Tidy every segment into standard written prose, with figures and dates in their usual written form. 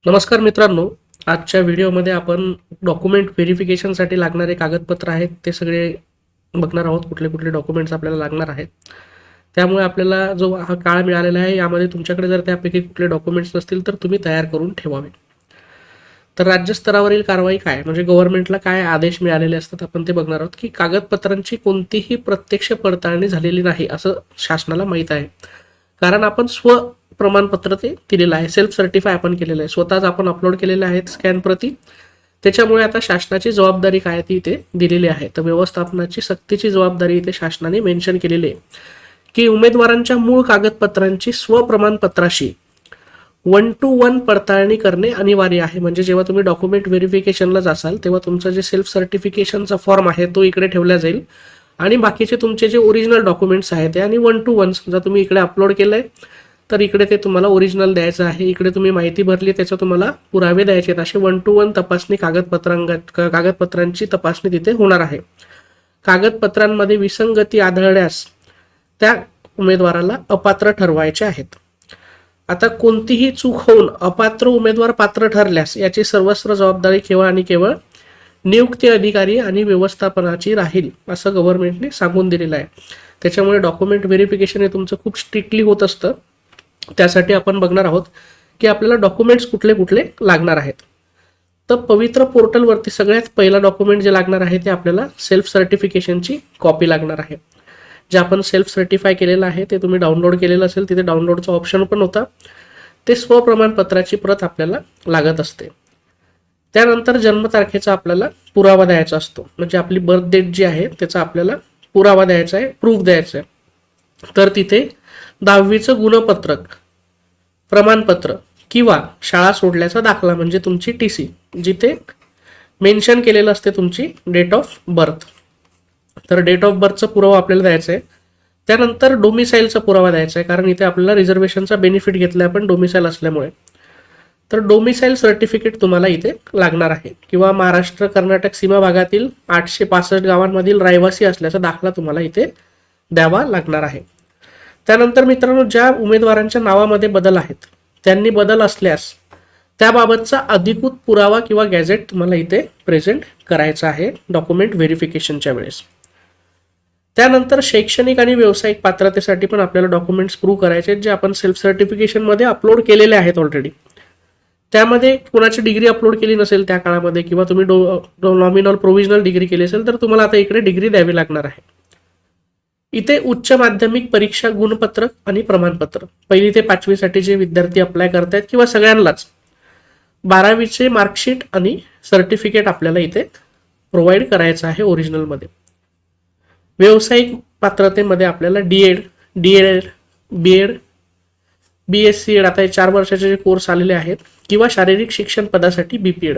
नमस्कार मित्रांनो, आजच्या व्हिडिओमध्ये आपण डॉक्युमेंट व्हेरिफिकेशनसाठी लागणारे कागदपत्र आहेत ते सगळे बघणार आहोत. कुठले कुठले डॉक्युमेंट्स आपल्याला लागणार आहेत. त्यामुळे आपल्याला जो हा काळ मिळालेला आहे यामध्ये तुमच्याकडे जर त्यापैकी कुठले डॉक्युमेंट्स नसतील तर तुम्ही तयार करून ठेवावे. तर राज्यस्तरावरील कारवाई काय, म्हणजे गव्हर्नमेंटला काय आदेश मिळालेले असतात आपण ते बघणार आहोत. की कागदपत्रांची कोणतीही प्रत्यक्ष पडताळणी झालेली नाही असं शासनाला माहीत आहे. कारण आपण प्रमाणपत्र ते दिलेलं आहे, सेल्फ सर्टिफाय आपण केलेलं आहे, स्वतःच आपण अपलोड केलेले आहेत स्कॅन प्रती. त्याच्यामुळे आता शासनाची जबाबदारी काय ती इथे दिलेली आहे. तर व्यवस्थापनाची सक्तीची जबाबदारी इथे शासनाने मेन्शन केलेली आहे की उमेदवारांच्या मूळ कागदपत्रांची स्वप्रमाणपत्राशी 1-to-1 पडताळणी करणे अनिवार्य आहे. म्हणजे जेव्हा तुम्ही डॉक्युमेंट व्हेरिफिकेशनला जासाल तेव्हा तुमचं जे सेल्फ सर्टिफिकेशनचा फॉर्म आहे तो इकडे ठेवला जाईल आणि बाकीचे तुमचे जे ओरिजिनल डॉक्युमेंट्स आहेत आणि 1-to-1 समजा तुम्ही इकडे अपलोड केलंय तर इकडे ते तुम्हाला ओरिजिनल द्यायचं आहे. इकडे तुम्ही माहिती भरली त्याचा तुम्हाला पुरावे द्यायचे आहेत. असे 1-to-1 तपासणी कागदपत्रांची तपासणी तिथे होणार आहे. कागदपत्रांमध्ये विसंगती आढळल्यास त्या उमेदवाराला अपात्र ठरवायचे आहेत. आता कोणतीही चूक होऊन अपात्र उमेदवार पात्र ठरल्यास याची सर्वस्व जबाबदारी केवळ आणि केवळ नियुक्ती अधिकारी आणि व्यवस्थापनाची राहील असं गव्हर्नमेंटने सांगून दिलेलं आहे. त्याच्यामुळे डॉक्युमेंट व्हेरिफिकेशन हे तुमचं खूप स्ट्रिक्टली होत असतं. त्यासाठी आपण बघणार आहोत की आपल्याला डॉक्युमेंट्स कुठले कुठले लागणार आहेत. तर पवित्र पोर्टलवरती सगळ्यात पहिला डॉक्युमेंट जे लागणार आहे ते आपल्याला सेल्फ सर्टिफिकेशनची कॉपी लागणार आहे. जे आपण सेल्फ सर्टिफाय केलेलं आहे ते तुम्ही डाउनलोड केलेलं असेल, तिथे डाउनलोडचा ऑप्शन पण होता. ते स्वप्रमाणपत्राची प्रत आपल्याला लागत असते. त्यानंतर जन्मतारखेचा आपल्याला पुरावा द्यायचा असतो, म्हणजे आपली बर्थ डेट जी आहे त्याचा आपल्याला पुरावा द्यायचा आहे, प्रूफ द्यायचं आहे. तर तिथे 10वीचं गुणपत्रक, प्रमाणपत्र किंवा शाळा सोडल्याचा दाखला म्हणजे तुमची TC, जिथे मेन्शन केलेलं असते तुमची डेट ऑफ बर्थ. तर डेट ऑफ बर्थचा पुरावा आपल्याला द्यायचा आहे. त्यानंतर डोमिसाईलचा पुरावा द्यायचा आहे, कारण इथे आपल्याला रिझर्वेशनचा बेनिफिट घेतला आपण डोमिसाईल असल्यामुळे. तर डोमिसाईल सर्टिफिकेट तुम्हाला इथे लागणार आहे. किंवा महाराष्ट्र कर्नाटक सीमा भागातील 865 गावांमधील रहिवासी असल्याचा दाखला तुम्हाला इथे द्यावा लागणार आहे. त्यानंतर मित्रांनो, ज्या उमेदवारांच्या नावामध्ये बदल आहेत त्यांनी बदल असल्यास त्याबाबतचा अधिकृत पुरावा किंवा गॅझेट तुम्हाला इथे प्रेझेंट करायचा आहे डॉक्युमेंट व्हेरिफिकेशनच्या वेळेस. त्यानंतर शैक्षणिक आणि व्यावसायिक पात्रतेसाठी पण आपल्याला डॉक्युमेंट्स प्रूव्ह करायचे आहेत, जे आपण सेल्फ सर्टिफिकेशनमध्ये अपलोड केलेले आहेत ऑलरेडी. त्यामध्ये कोणाची डिग्री अपलोड केली नसेल त्या काळामध्ये किंवा तुम्ही नॉमिनल प्रोव्हिजनल डिग्री केली असेल तर तुम्हाला आता इकडे डिग्री द्यावी लागणार आहे. इथे उच्च माध्यमिक परीक्षा गुणपत्रक आणि प्रमाणपत्र, 1ली ते 5वी साठी जे विद्यार्थी अप्लाय करतायत किंवा सगळ्यांनाच 12वीचे मार्कशीट आणि सर्टिफिकेट आपल्याला इथे प्रोव्हाइड करायचं आहे ओरिजिनलमध्ये. व्यावसायिक पात्रतेमध्ये आपल्याला DED, BEd, BSc, आता हे 4 वर्षाचे जे कोर्स आलेले आहेत, किंवा शारीरिक शिक्षण पदासाठी BPEd,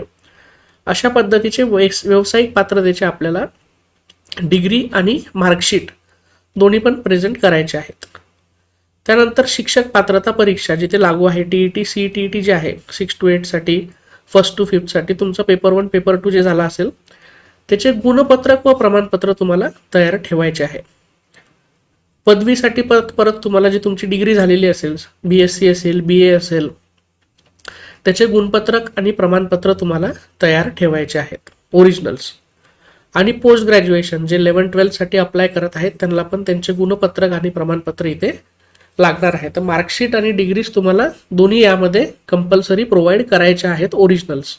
अशा पद्धतीचे व्यावसायिक पात्रतेचे आपल्याला डिग्री आणि मार्कशीट दोन्ही पण प्रेझेंट करायचे आहेत. त्यानंतर शिक्षक पात्रता परीक्षा जिथे लागू आहे TET, CET जे आहे 6 to 8 साठी, 1st to 5th साठी तुमचं पेपर 1 पेपर 2 जे झाला असेल त्याचे गुणपत्रक व प्रमाणपत्र तुम्हाला तयार ठेवायचे आहे. पदवीसाठी परत तुम्हाला जी तुमची डिग्री झालेली असेल, BSc असेल, BA असेल, त्याचे गुणपत्रक आणि प्रमाणपत्र तुम्हाला तयार ठेवायचे आहेत ओरिजिनल्स. आणि पोस्ट ग्रॅज्युएशन जे 11-12 साठी अप्लाय करत आहेत त्यांना पण त्यांचे गुणपत्रक आणि प्रमाणपत्र इथे लागणार आहे. तर मार्कशीट आणि डिग्रीज तुम्हाला दोन्ही यामध्ये कंपल्सरी प्रोव्हाइड करायचे आहेत ओरिजिनल्स.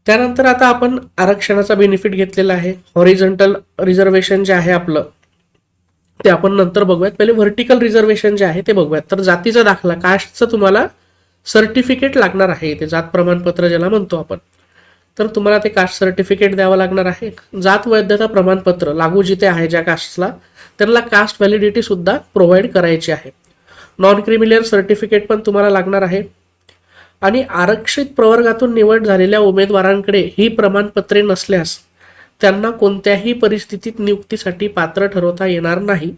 त्यानंतर आता आपण आरक्षणाचा बेनिफिट घेतलेला आहे. हॉरिझॉन्टल रिझर्वेशन जे आहे आपलं ते आपण नंतर बघूयात. पहिले व्हर्टिकल रिझर्वेशन जे आहे ते बघूयात. तर जातीचा दाखला, कास्टचं तुम्हाला सर्टिफिकेट लागणार आहे इथे, जात प्रमाणपत्र ज्याला म्हणतो आपण. तर तुम्हाला ते कास्ट सर्टिफिकेट द्यावं लागणार आहे. जात वैधता प्रमाणपत्र लागू जिथे आहे ज्या कास्टला त्यांना कास्ट व्हॅलिडिटी सुद्धा प्रोव्हाइड करायची आहे. नॉन क्रिमिलियर सर्टिफिकेट पण तुम्हाला लागणार आहे. आणि आरक्षित प्रवर्गातून निवड झालेल्या उमेदवारांकडे ही प्रमाणपत्रे नसल्यास त्यांना कोणत्याही परिस्थितीत नियुक्तीसाठी पात्र ठरवता येणार नाही.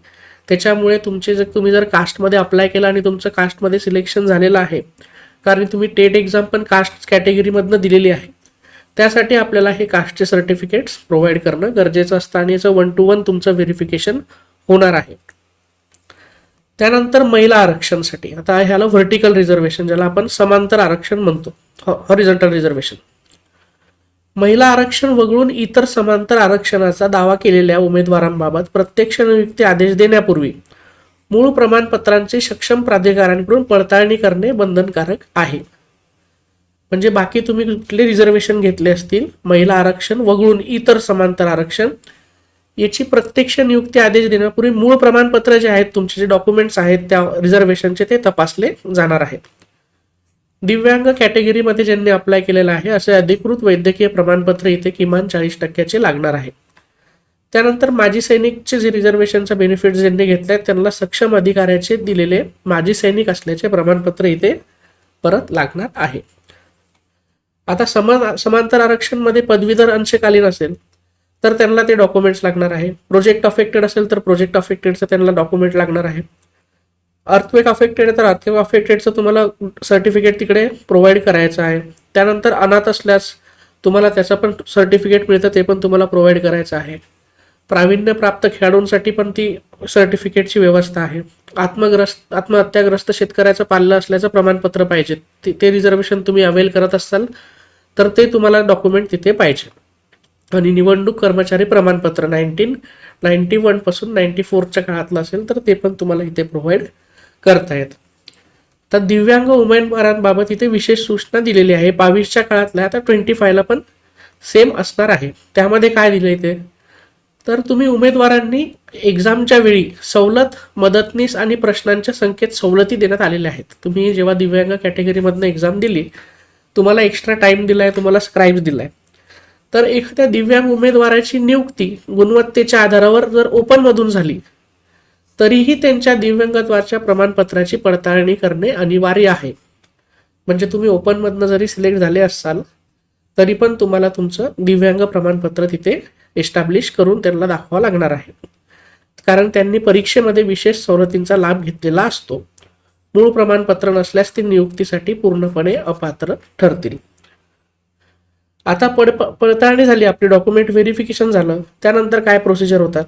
त्याच्यामुळे तुम्ही जर कास्टमध्ये अप्लाय केला आणि तुमचं कास्टमध्ये सिलेक्शन झालेलं आहे, कारण तुम्ही टेट एक्झाम पण कास्ट कॅटेगरीमधनं दिलेली आहे, त्यासाठी आपल्याला हे कास्टचे सर्टिफिकेट्स प्रोव्हाइड करणं गरजेचं असतं आणि याचं 1-to-1 तुमचं व्हेरिफिकेशन होणार आहे. त्यानंतर महिला आरक्षणासाठी, आता ह्याला व्हर्टिकल रिझर्वेशन, ज्याला आपण समांतर आरक्षण म्हणतो, हॉरिझॉन्टल रिझर्वेशन. महिला आरक्षण वगळून इतर समांतर आरक्षणाचा दावा केलेल्या उमेदवारांबाबत प्रत्यक्ष नियुक्ती आदेश देण्यापूर्वी मूळ प्रमाणपत्रांची सक्षम प्राधिकाऱ्यांकडून पडताळणी करणे बंधनकारक आहे. म्हणजे बाकी तुम्ही कुठले रिझर्वेशन घेतले असतील, महिला आरक्षण वगळून इतर समांतर आरक्षण, याची प्रत्यक्ष नियुक्ती आदेश देण्यापूर्वी मूळ प्रमाणपत्र जे आहेत, तुमचे जे डॉक्युमेंट्स आहेत त्या रिझर्वेशनचे, ते तपासले जाणार आहेत. दिव्यांग कॅटेगरीमध्ये ज्यांनी अप्लाय केलेलं आहे असे अधिकृत वैद्यकीय प्रमाणपत्र इथे किमान 40% लागणार आहे. त्यानंतर माजी सैनिकचे जे रिझर्वेशनचा बेनिफिट ज्यांनी घेतले त्यांना सक्षम अधिकाऱ्याचे दिलेले माजी सैनिक असल्याचे प्रमाणपत्र इथे परत लागणार आहे. आता समांतर आरक्षणमध्ये पदवीधर अंशकालीन असेल तर त्यांना ते डॉक्युमेंट्स लागणार आहे. प्रोजेक्ट अफेक्टेड असेल तर प्रोजेक्ट अफेक्टेडचं त्यांना डॉक्युमेंट लागणार आहे. अर्थक्वेक अफेक्टेड आहे तर अर्थक्वेक अफेक्टेडचं तुम्हाला सर्टिफिकेट तिकडे प्रोव्हाइड करायचं आहे. त्यानंतर अनाथ असल्यास तुम्हाला त्याचं पण सर्टिफिकेट मिळतं, ते पण तुम्हाला प्रोव्हाइड करायचं आहे. प्रावीण्यप्राप्त खेळाडूंसाठी पण ती सर्टिफिकेटची व्यवस्था आहे. आत्महत्याग्रस्त शेतकऱ्याचं पाल्लं असल्याचं प्रमाणपत्र पाहिजे, ते रिझर्वेशन तुम्ही अवेल करत असाल तर ते तुम्हाला डॉक्युमेंट तिथे पाहिजे. आणि निवडणूक कर्मचारी प्रमाणपत्र 1991 पासून 94च्या काळातलं असेल तर ते पण तुम्हाला इथे प्रोव्हाइड करता येतं. तर दिव्यांग उमेदवारांबाबत इथे विशेष सूचना दिलेली आहे. 22च्या काळातल्या आता 25ला पण सेम असणार आहे. त्यामध्ये काय दिलं इथे, तर तुम्ही उमेदवारांनी एक्झामच्या वेळी सवलत, मदतनीस आणि प्रश्नांच्या संख्येत सवलती देण्यात आलेल्या आहेत. तुम्ही जेव्हा दिव्यांग कॅटेगरीमधनं एक्झाम दिली, तुम्हाला एक्स्ट्रा टाइम दिलाय, तुम्हाला स्क्राइब्स दिलाय. तर एखाद्या दिव्यांग उमेदवाराची नियुक्ती गुणवत्तेच्या आधारावर जर ओपनमधून झाली तरीही त्यांच्या दिव्यांगत्वाच्या प्रमाणपत्राची पडताळणी करणे अनिवार्य आहे. म्हणजे तुम्ही ओपनमधनं जरी सिलेक्ट झाले असाल तरी पण तुम्हाला तुमचं दिव्यांग प्रमाणपत्र तिथे एस्टॅब्लिश करून त्यांना दाखवावं लागणार आहे, कारण त्यांनी परीक्षेमध्ये विशेष सवलतींचा लाभ घेतलेला असतो. मूळ प्रमाणपत्र नसल्यास ती नियुक्तीसाठी पूर्णपणे अपात्र ठरतील. आता पडताळणी झाली आपली, डॉक्युमेंट व्हेरिफिकेशन झालं, त्यानंतर काय प्रोसिजर होतात,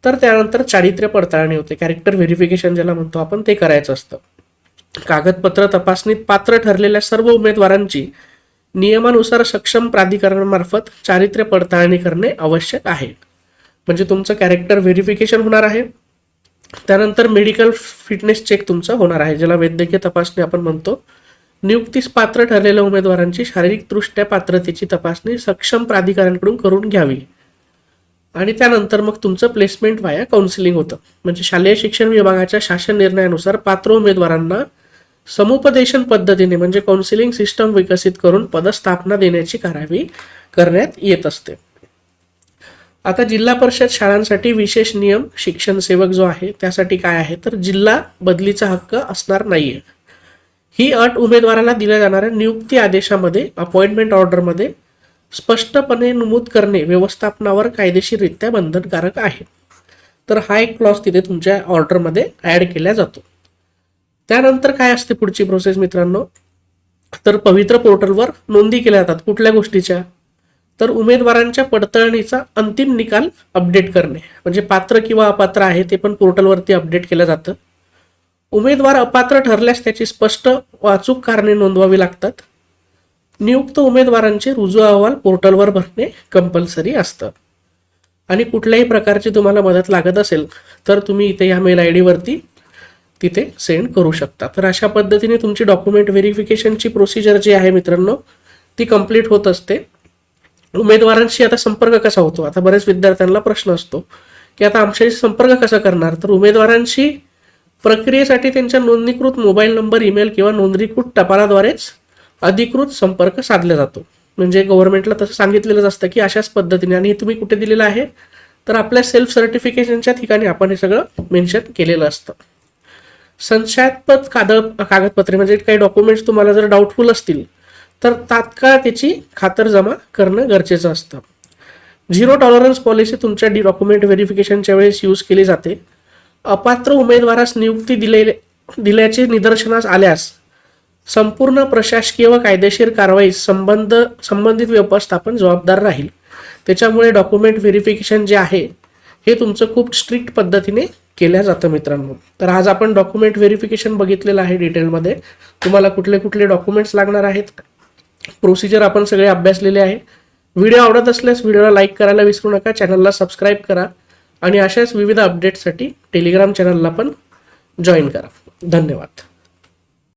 तर त्यानंतर चारित्र्य पडताळणी होते. कॅरेक्टर व्हेरिफिकेशन ज्याला म्हणतो आपण, ते करायचं असतं. कागदपत्र तपासणीत पात्र ठरलेल्या सर्व उमेदवारांची नियमानुसार सक्षम प्राधिकरणामार्फत चारित्र्य पडताळणी करणे आवश्यक आहे. म्हणजे तुमचं कॅरेक्टर व्हेरिफिकेशन होणार आहे, त्यानंतर मेडिकल फिटनेस चेक तुमचं होणार आहे, ज्याला वैद्यकीय तपासणी आपण म्हणतो. नियुक्तीस पात्र ठरलेल्या उमेदवारांची शारीरिकदृष्ट्या पात्रतेची तपासणी सक्षम प्राधिकरणाकडून करून घ्यावी. आणि त्यानंतर मग तुमचं प्लेसमेंट वाया काउन्सिलिंग होतं. म्हणजे शालेय शिक्षण विभागाच्या शासन निर्णयानुसार पात्र उमेदवारांना समुपदेशन पद्धतीने म्हणजे काउन्सिलिंग सिस्टम विकसित करून पदस्थापना देण्याची कार्यवाही करण्यात येत असते. आता जिल्हा परिषद शाळांसाठी विशेष नियम, शिक्षण सेवक जो आहे त्यासाठी काय आहे, तर जिल्हा बदलीचा हक्क असणार नाहीये. ही अट उमेदवाराला दिल्या जाणाऱ्या नियुक्ती आदेशामध्ये, अपॉइंटमेंट ऑर्डरमध्ये स्पष्टपणे नमूद करणे व्यवस्थापनावर कायदेशीररित्या बंधनकारक आहे. तर हा एक क्लॉज तिथे तुमच्या ऑर्डरमध्ये ऍड केला जातो. त्यानंतर काय असते पुढची प्रोसेस मित्रांनो, तर पवित्र पोर्टलवर नोंदी केल्या जातात. कुठल्या गोष्टीच्या, तर उमेदवारांच्या पडताळणीचा अंतिम निकाल अपडेट करणे. म्हणजे पात्र किंवा अपात्र आहे ते पण पोर्टलवरती अपडेट केलं जातं. उमेदवार अपात्र ठरल्यास त्याची स्पष्ट वाचूक कारणे नोंदवावी लागतात. नियुक्त उमेदवारांचे रुजू अहवाल पोर्टलवर भरणे कंपल्सरी असतं. आणि कुठल्याही प्रकारची तुम्हाला मदत लागत असेल तर तुम्ही इथे या मेल आय डीवरती तिथे सेंड करू शकता. तर अशा पद्धतीने तुमची डॉक्युमेंट व्हेरिफिकेशनची प्रोसिजर जी आहे मित्रांनो ती कंप्लीट होत असते. उमेदवारांशी आता संपर्क कसा होतो, आता बरेच विद्यार्थ्यांना प्रश्न असतो की आता आमच्याशी संपर्क कसा करणार. तर उमेदवारांशी प्रक्रियेसाठी त्यांच्या नोंदणीकृत मोबाईल नंबर, ईमेल किंवा नोंदणीकृत टपालाद्वारेच अधिकृत संपर्क साधला जातो. म्हणजे गव्हर्नमेंटला तसं सांगितलेलंच असतं की अशाच पद्धतीने. आणि हे तुम्ही कुठे दिलेलं आहे, तर आपल्या सेल्फ सर्टिफिकेशनच्या ठिकाणी आपण हे सगळं मेन्शन केलेलं असतं. संशयास्पद कागदपत्रे म्हणजे काही डॉक्युमेंट्स तुम्हाला जर डाऊटफुल असतील तर तात्काळ त्याची खातरजमा करणं गरजेचं असतं. 0 टॉलरन्स पॉलिसी तुमच्या डॉक्युमेंट व्हेरिफिकेशनच्या वेळेस यूज केली जाते. अपात्र उमेदवारास नियुक्ती दिल्याचे निदर्शनास आल्यास संपूर्ण प्रशासकीय व कायदेशीर कारवाई संबंधित व्यवस्थापन जबाबदार राहील. त्याच्यामुळे डॉक्युमेंट व्हेरिफिकेशन जे आहे हे तुमचं खूप स्ट्रिक्ट पद्धतीने केल्या जातं मित्रांनो. तर आज आपण डॉक्युमेंट व्हेरिफिकेशन बघितलेलं आहे डिटेलमध्ये. तुम्हाला कुठले कुठले डॉक्युमेंट्स लागणार आहेत, प्रोसिजर आपण सगळे अभ्यासलेले आहे. व्हिडिओ आवडत असल्यास व्हिडिओला लाईक करायला विसरू नका, चॅनलला सबस्क्राईब करा आणि अशाच विविध अपडेट्ससाठी टेलिग्राम चॅनलला पण जॉईन करा. धन्यवाद.